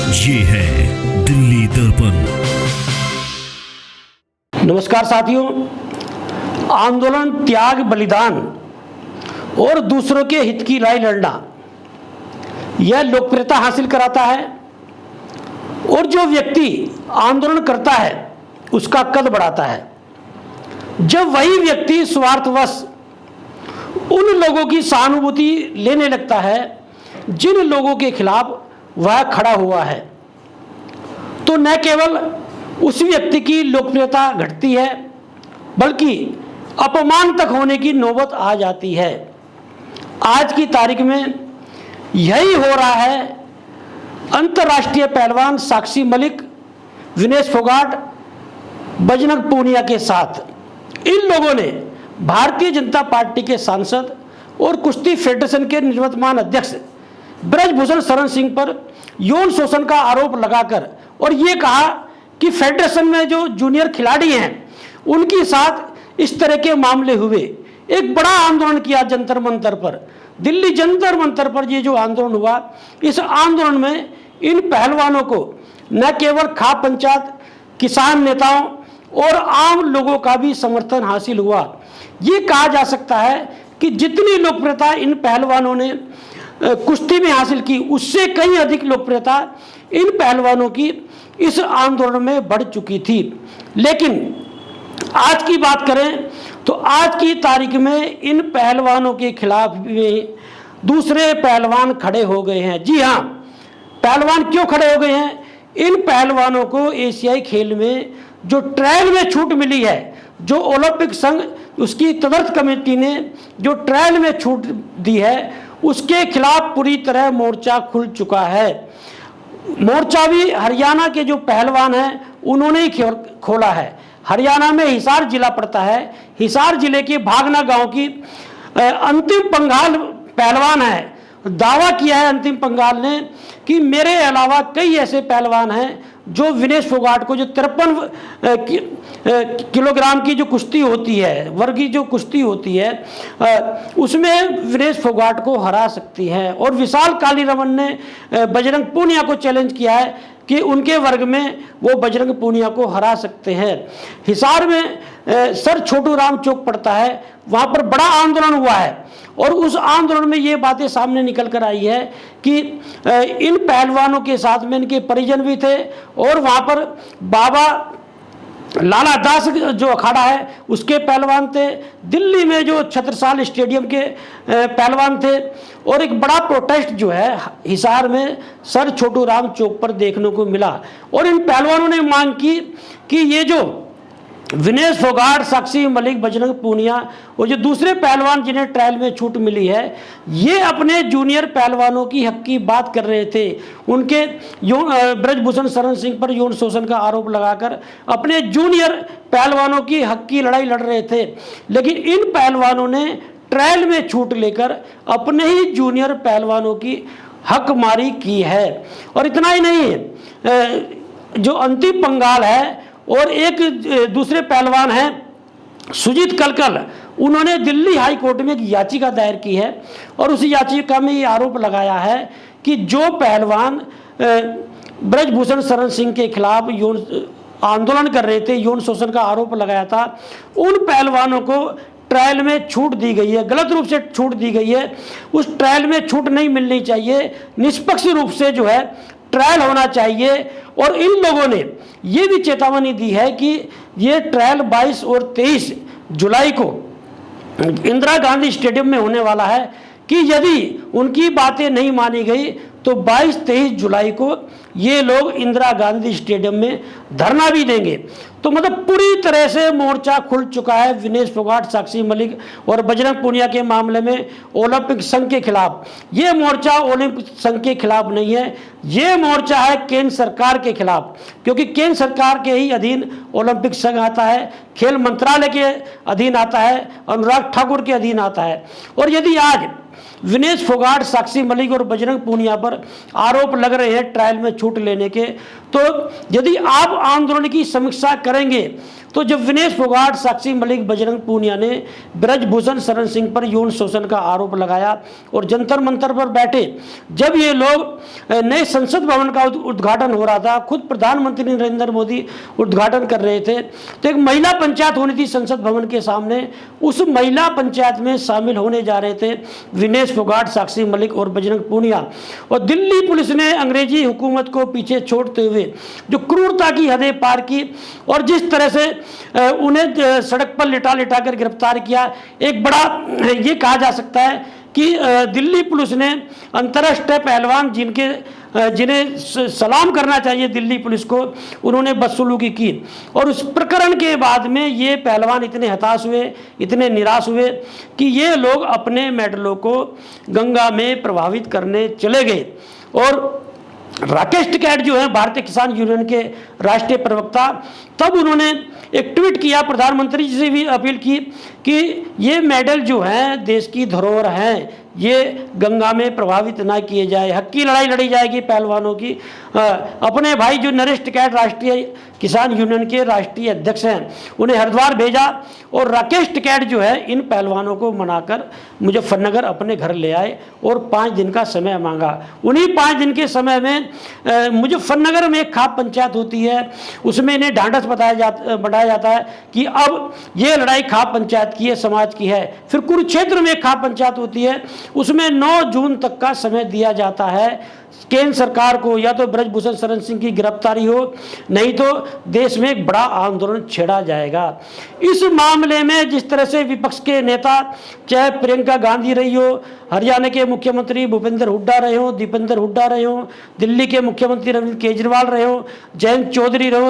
ये है दिल्ली दर्पण। नमस्कार साथियों, आंदोलन, त्याग, बलिदान और दूसरों के हित की लड़ाई लड़ना यह लोकप्रियता हासिल कराता है और जो व्यक्ति आंदोलन करता है उसका कद बढ़ाता है। जब वही व्यक्ति स्वार्थवश उन लोगों की सहानुभूति लेने लगता है जिन लोगों के खिलाफ वह खड़ा हुआ है, तो न केवल उस व्यक्ति की लोकप्रियता घटती है बल्कि अपमान तक होने की नौबत आ जाती है। आज की तारीख में यही हो रहा है। अंतर्राष्ट्रीय पहलवान साक्षी मलिक, विनेश फोगाट, बजरंग पूनिया के साथ इन लोगों ने भारतीय जनता पार्टी के सांसद और कुश्ती फेडरेशन के निवर्तमान अध्यक्ष ब्रजभूषण शरण सिंह पर यौन शोषण का आरोप लगाकर और ये कहा कि फेडरेशन में जो जूनियर खिलाड़ी हैं उनके साथ इस तरह के मामले हुए। एक बड़ा आंदोलन किया जंतर मंतर पर, दिल्ली जंतर मंतर पर ये जो आंदोलन हुआ, इस आंदोलन में इन पहलवानों को न केवल खाप पंचायत, किसान नेताओं और आम लोगों का भी समर्थन हासिल हुआ। ये कहा जा सकता है कि जितनी लोकप्रियता इन पहलवानों ने कुश्ती में हासिल की, उससे कहीं अधिक लोकप्रियता इन पहलवानों की इस आंदोलन में बढ़ चुकी थी। लेकिन आज की बात करें तो आज की तारीख में इन पहलवानों के खिलाफ भी दूसरे पहलवान खड़े हो गए हैं। जी हाँ, पहलवान क्यों खड़े हो गए हैं? इन पहलवानों को एशियाई खेल में जो ट्रायल में छूट मिली है, जो ओलंपिक संघ उसकी तदर्थ कमेटी ने जो ट्रायल में छूट दी है, उसके खिलाफ पूरी तरह मोर्चा खुल चुका है। मोर्चा भी हरियाणा के जो पहलवान हैं उन्होंने ही खोला है। हरियाणा में हिसार जिला पड़ता है। हिसार जिले के भागना गांव की अंतिम पंघाल पहलवान है। दावा किया है अंतिम पंघाल ने कि मेरे अलावा कई ऐसे पहलवान हैं जो विनेश फोगाट को, जो 53 किलोग्राम की जो कुश्ती होती है, वर्गीय जो कुश्ती होती है, उसमें विनेश फोगाट को हरा सकती है। और विशाल कालीरमन ने बजरंग पूनिया को चैलेंज किया है कि उनके वर्ग में वो बजरंग पूनिया को हरा सकते हैं। हिसार में सर छोटू राम चौक पड़ता है, वहाँ पर बड़ा आंदोलन हुआ है और उस आंदोलन में ये बातें सामने निकल कर आई है कि इन पहलवानों के साथ में इनके परिजन भी थे और वहाँ पर बाबा लाला दास जो अखाड़ा है उसके पहलवान थे, दिल्ली में जो छत्रसाल स्टेडियम के पहलवान थे। और एक बड़ा प्रोटेस्ट जो है हिसार में सर छोटू राम चौक पर देखने को मिला और इन पहलवानों ने मांग की कि ये जो विनेश फोगाट, साक्षी मलिक, बजरंग पूनिया और जो दूसरे पहलवान जिन्हें ट्रायल में छूट मिली है, ये अपने जूनियर पहलवानों की हक की बात कर रहे थे। उनके ब्रजभूषण शरण सिंह पर यौन शोषण का आरोप लगाकर अपने जूनियर पहलवानों की हक की लड़ाई लड़ रहे थे। लेकिन इन पहलवानों ने ट्रायल में छूट लेकर अपने ही जूनियर पहलवानों की हक मारी की है। और इतना ही नहीं है, जो अंतिम पंघाल है और एक दूसरे पहलवान हैं सुजीत कलकल, उन्होंने दिल्ली हाई कोर्ट में एक याचिका दायर की है और उस याचिका में ये आरोप लगाया है कि जो पहलवान ब्रजभूषण शरण सिंह के खिलाफ यौन आंदोलन कर रहे थे, यौन शोषण का आरोप लगाया था, उन पहलवानों को ट्रायल में छूट दी गई है, गलत रूप से छूट दी गई है। उस ट्रायल में छूट नहीं मिलनी चाहिए, निष्पक्ष रूप से जो है ट्रायल होना चाहिए। और इन लोगों ने ये भी चेतावनी दी है कि ये ट्रायल 22 और 23 जुलाई को इंदिरा गांधी स्टेडियम में होने वाला है कि यदि उनकी बातें नहीं मानी गई तो 22-23 जुलाई को ये लोग इंदिरा गांधी स्टेडियम में धरना भी देंगे। तो मतलब पूरी तरह से मोर्चा खुल चुका है विनेश फोगाट, साक्षी मलिक और बजरंग पूनिया के मामले में ओलंपिक संघ के खिलाफ। ये मोर्चा ओलंपिक संघ के खिलाफ नहीं है, ये मोर्चा है केंद्र सरकार के खिलाफ, क्योंकि केंद्र सरकार के ही अधीन ओलंपिक संघ आता है, खेल मंत्रालय के अधीन आता है, अनुराग ठाकुर के अधीन आता है। और यदि आज विनेश फोगाट, साक्षी मलिक और बजरंग पूनिया पर आरोप लग रहे हैं ट्रायल में छूट लेने के, तो यदि आप आंदोलन की समीक्षा करेंगे तो जब विनेश फोगाट, साक्षी मलिक, बजरंग पूनिया ने ब्रजभूषण शरण सिंह पर यौन शोषण का आरोप लगाया और जंतर मंतर पर बैठे, जब ये लोग नए संसद भवन का उद्घाटन हो रहा था, खुद प्रधानमंत्री नरेंद्र मोदी उद्घाटन कर रहे थे, तो एक महिला पंचायत होनी थी संसद भवन के सामने। उस महिला पंचायत में शामिल होने जा रहे थे विनेश फोगाट, साक्षी मलिक और बजरंग पूनिया, और दिल्ली पुलिस ने अंग्रेजी हुकूमत को पीछे छोड़ते हुए जो क्रूरता की हदें पार की और जिस तरह से उन्हें सड़क पर लिटा लिटा कर गिरफ्तार किया, एक बड़ा ये कहा जा सकता है कि दिल्ली पुलिस ने अंतर्राष्ट्रीय पहलवान जिन्हें सलाम करना चाहिए दिल्ली पुलिस को, उन्होंने बदसलूकी की। और उस प्रकरण के बाद में ये पहलवान इतने हताश हुए, इतने निराश हुए कि ये लोग अपने मेडलों को गंगा में प्रवाहित करने चले गए। और राकेश टिकैत जो है भारतीय किसान यूनियन के राष्ट्रीय प्रवक्ता, तब उन्होंने एक ट्वीट किया, प्रधानमंत्री जी से भी अपील की कि ये मेडल जो हैं देश की धरोहर हैं, ये गंगा में प्रभावित ना किए जाए। हक की लड़ाई लड़ी जाएगी पहलवानों की। अपने भाई जो नरेश टिकैत राष्ट्रीय किसान यूनियन के राष्ट्रीय अध्यक्ष हैं, उन्हें हरिद्वार भेजा और राकेश टिकैत जो है इन पहलवानों को मनाकर मुजफ्फरनगर अपने घर ले आए और 5 दिन का समय मांगा। उन्हीं 5 दिन के समय में मुजफ्फरनगर में एक खाप पंचायत होती है, उसमें इन्हें ढांढस बढ़ाया जाता है कि अब ये लड़ाई खाप पंचायत की है, समाज की है। फिर कुरुक्षेत्र में एक खाप पंचायत होती है, उसमें 9 जून तक का समय दिया जाता है केंद्र सरकार को, या तो ब्रजभूषण शरण सिंह की गिरफ्तारी हो, नहीं तो देश में एक बड़ा आंदोलन छेड़ा जाएगा। इस मामले में जिस तरह से विपक्ष के नेता, चाहे प्रियंका गांधी रही हो, हरियाणा के मुख्यमंत्री भूपेंद्र हुड्डा रहे हो, दीपेंद्र हुड्डा रहे हो, दिल्ली के मुख्यमंत्री अरविंद केजरीवाल रहे हो, जयंत चौधरी रहे हो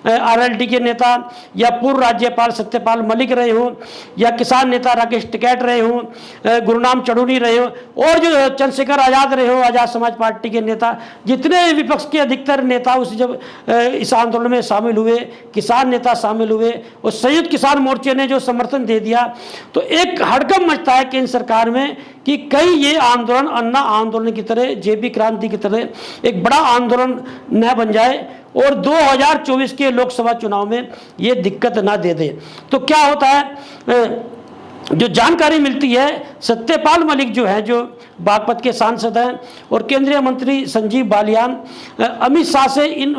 आरएलडी के नेता, या पूर्व राज्यपाल सत्यपाल मलिक रहे हो, या किसान नेता राकेश टिकैत रहे हो, गुरनाम चढ़ूनी रहे हो, और जो चंद्रशेखर आजाद रहे हो, आजाद समाज पार्टी के नेता, जितने विपक्ष के अधिकतर नेता जब इस आंदोलन में शामिल हुए, किसान नेता शामिल हुए और संयुक्त किसान मोर्चे ने जो समर्थन दे दिया, तो एक हड़कंप मचता है केंद्र सरकार में कि कहीं ये आंदोलन अन्ना आंदोलन की तरह, जेपी क्रांति की तरह एक बड़ा आंदोलन न बन जाए और 2024 के लोकसभा चुनाव में ये दिक्कत ना दे दे। तो क्या होता है, जो जानकारी मिलती है, सत्यपाल मलिक जो है, जो बागपत के सांसद हैं, और केंद्रीय मंत्री संजीव बालियान अमित शाह से इन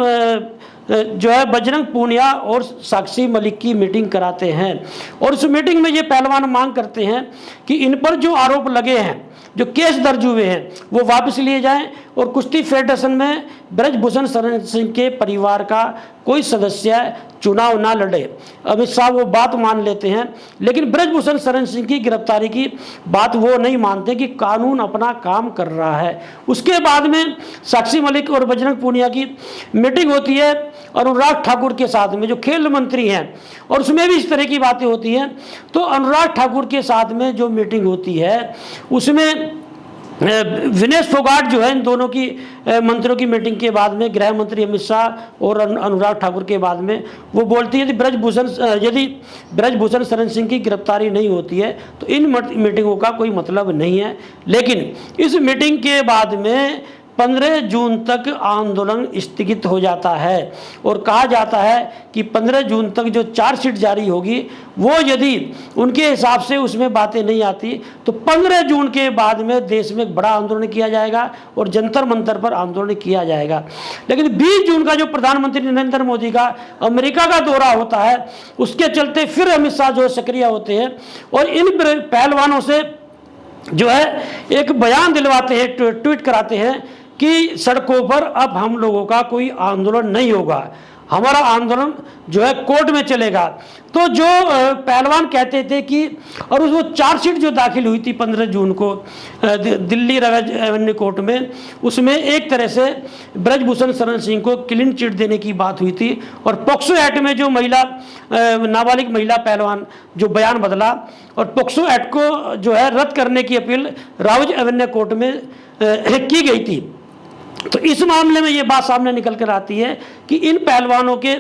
जो है बजरंग पूनिया और साक्षी मलिक की मीटिंग कराते हैं और उस मीटिंग में ये पहलवान मांग करते हैं कि इन पर जो आरोप लगे हैं, जो केस दर्ज हुए हैं, वो वापस लिए जाएं और कुश्ती फेडरेशन में ब्रजभूषण शरण सिंह के परिवार का कोई सदस्य चुनाव ना लड़े। अमित शाह वो बात मान लेते हैं, लेकिन ब्रजभूषण शरण सिंह की गिरफ्तारी की बात वो नहीं मानते कि कानून अपना काम कर रहा है। उसके बाद में साक्षी मलिक और बजरंग पूनिया की मीटिंग होती है अनुराग ठाकुर के साथ में, जो खेल मंत्री हैं, और उसमें भी इस तरह की बातें होती हैं। तो अनुराग ठाकुर के साथ में जो मीटिंग होती है, उसमें विनेश फोगाट जो है, इन दोनों की मंत्रियों की मीटिंग के बाद में गृह मंत्री अमित शाह और अनुराग ठाकुर के बाद में वो बोलती है कि यदि ब्रजभूषण शरण सिंह की गिरफ्तारी नहीं होती है तो इन मीटिंगों का कोई मतलब नहीं है। लेकिन इस मीटिंग के बाद में 15 जून तक आंदोलन स्थगित हो जाता है और कहा जाता है कि 15 जून तक जो चार्जशीट जारी होगी, वो यदि उनके हिसाब से उसमें बातें नहीं आती तो 15 जून के बाद में देश में एक बड़ा आंदोलन किया जाएगा और जंतर मंतर पर आंदोलन किया जाएगा। लेकिन 20 जून का जो प्रधानमंत्री नरेंद्र मोदी का अमेरिका का दौरा होता है, उसके चलते फिर अमित शाह जो सक्रिय होते हैं और इन पहलवानों से जो है एक बयान दिलवाते हैं, ट्वीट कराते हैं कि सड़कों पर अब हम लोगों का कोई आंदोलन नहीं होगा, हमारा आंदोलन जो है कोर्ट में चलेगा। तो जो पहलवान कहते थे कि, और वो चार्जशीट जो दाखिल हुई थी 15 जून को दिल्ली रेवेन्यू कोर्ट में, उसमें एक तरह से ब्रजभूषण शरण सिंह को क्लीन चिट देने की बात हुई थी और पॉक्सो एक्ट में जो नाबालिग महिला पहलवान जो बयान बदला और पॉक्सो एक्ट को जो है रद्द करने की अपील राउज रेवेन्यू कोर्ट में की गई थी। तो इस मामले में ये बात सामने निकल कर आती है कि इन पहलवानों के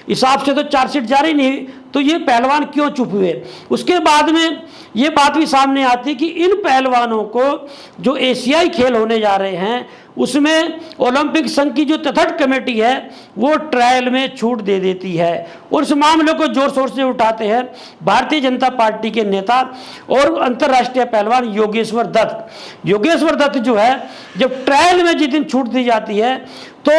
हिसाब से तो चार्जशीट जारी नहीं, तो ये पहलवान क्यों चुप हुए। उसके बाद में ये बात भी सामने आती कि इन पहलवानों को जो एशियाई खेल होने जा रहे हैं उसमें ओलंपिक संघ की जो तथट कमेटी है वो ट्रायल में छूट दे देती है, और इस मामले को जोर शोर से उठाते हैं भारतीय जनता पार्टी के नेता और अंतर्राष्ट्रीय पहलवान योगेश्वर दत्त। योगेश्वर दत्त जो है, जब ट्रायल में जिस दिन छूट दी जाती है तो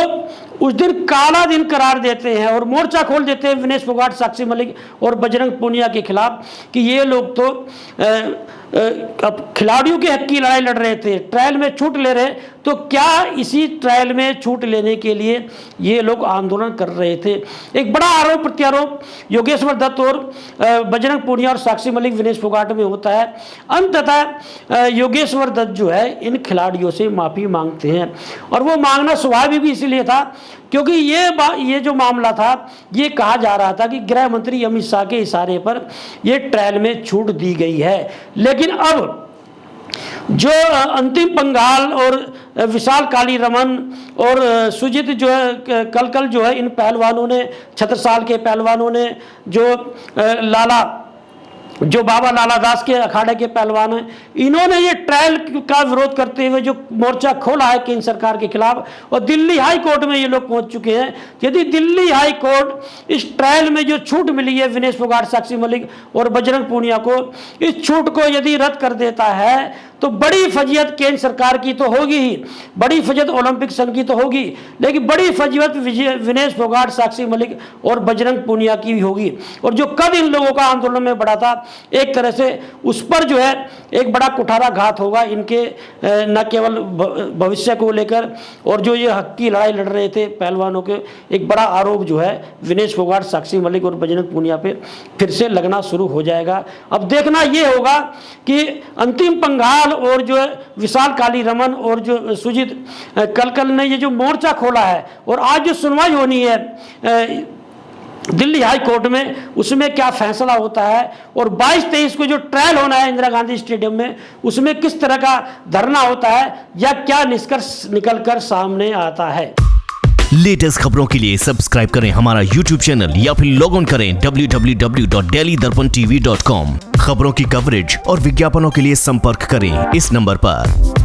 उस दिन काला दिन करार देते हैं और मोर्चा खोल देते हैं विनेश फोगाट, साक्षी मलिक और बजरंग पूनिया के खिलाफ कि ये लोग तो अब खिलाड़ियों के हक की लड़ाई लड़ रहे थे, ट्रायल में छूट ले रहे, तो क्या इसी ट्रायल में छूट लेने के लिए ये लोग आंदोलन कर रहे थे। एक बड़ा आरोप प्रत्यारोप योगेश्वर दत्त और बजरंग पूनिया और साक्षी मलिक, विनेश फोगाट में होता है। अंततः योगेश्वर दत्त जो है इन खिलाड़ियों से माफ़ी मांगते हैं, और वो मांगना स्वाभाविक भी इसलिए था क्योंकि ये जो मामला था, ये कहा जा रहा था कि गृह मंत्री अमित शाह के इशारे पर ये ट्रायल में छूट दी गई है। लेकिन अब जो अंतिम पंघाल और विशाल काली रमन और सुजीत जो है कल जो है, इन पहलवानों ने, छत्रसाल के पहलवानों ने, जो बाबा लाला दास के अखाड़े के पहलवान हैं, इन्होंने ये ट्रायल का विरोध करते हुए जो मोर्चा खोला है केंद्र सरकार के खिलाफ, और दिल्ली हाई कोर्ट में ये लोग पहुंच चुके हैं। यदि दिल्ली हाई कोर्ट इस ट्रायल में जो छूट मिली है विनेश फोगाट, साक्षी मलिक और बजरंग पूनिया को, इस छूट को यदि रद्द कर देता है तो बड़ी फजीयत केंद्र सरकार की तो होगी ही, बड़ी फजीयत ओलंपिक संघ की तो होगी, लेकिन बड़ी फजीयत विनेश फोगाट, साक्षी मलिक और बजरंग पूनिया की भी होगी। और जो कद इन लोगों का आंदोलन में बढ़ा था, एक तरह से उस पर जो है एक बड़ा कुठाराघात होगा इनके न केवल भविष्य को लेकर, और जो ये हक की लड़ाई लड़ रहे थे पहलवानों के, एक बड़ा आरोप जो है विनेश फोगाट, साक्षी मलिक और बजरंग पूनिया पे फिर से लगना शुरू हो जाएगा। अब देखना ये होगा कि अंतिम पंघाल और जो विशाल काली रमन और जो सुजीत कल ने ये जो मोर्चा खोला है, और आज जो सुनवाई होनी है दिल्ली हाई कोर्ट में, उसमें क्या फैसला होता है, और 22-23 को जो ट्रायल होना है इंदिरा गांधी स्टेडियम में, उसमें किस तरह का धरना होता है, या क्या निष्कर्ष निकलकर सामने आता है। लेटेस्ट खबरों के लिए सब्सक्राइब करें हमारा YouTube चैनल या फिर लॉग ऑन करें www.delhidarpantv.com। खबरों की कवरेज और विज्ञापनों के लिए संपर्क करें इस नंबर पर।